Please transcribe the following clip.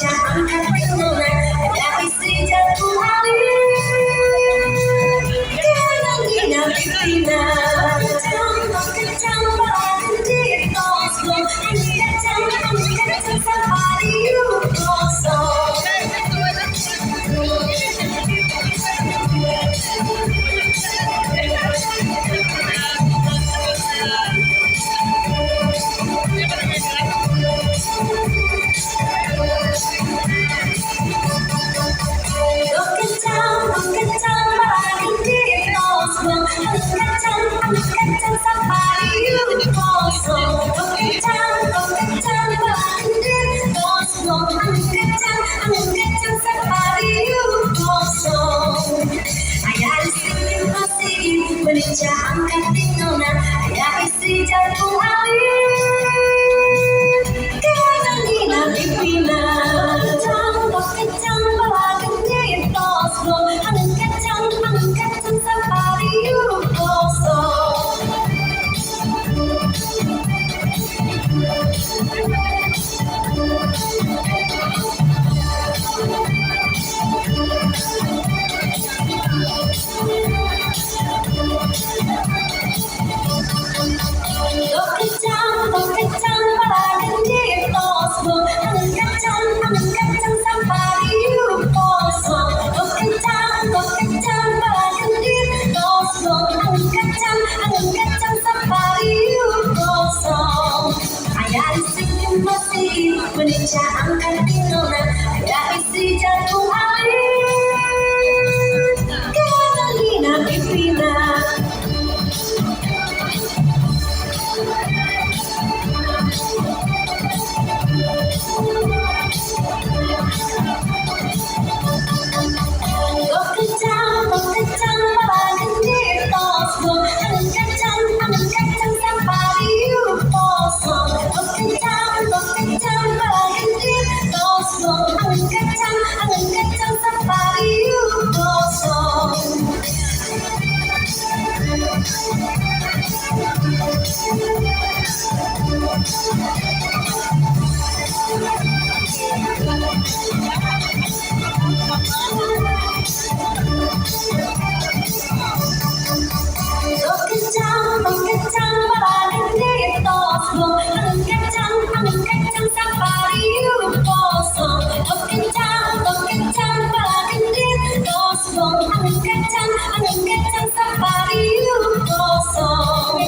Indonesia angkat tangan, ada istri jatuh alir. Kenang Gina Pipina, kecang badan di Oslo, kecang safari kosong. Indonesia angkat tinggalnya, ada istri jatuh alir. Kenang Gina Pipina, kecang badan di Oslo, angin kecang safari kosong. Kecang badan di Oslo, angin kecang safari kosong. Kecang badan di Oslo, angin kecang safari kosong. Ada istri masih Indonesia angkat tinggalnya, ada istri jatuh alir. Kenang Gina Pipina. Kecang badan di Oslo, angin kecang safari kosong. Kecang badan di Oslo, angin kecang safari kosong. Kecang badan di Oslo, angin kecang safari kosong. Kecang badan di Oslo, angin kecang safari kosong.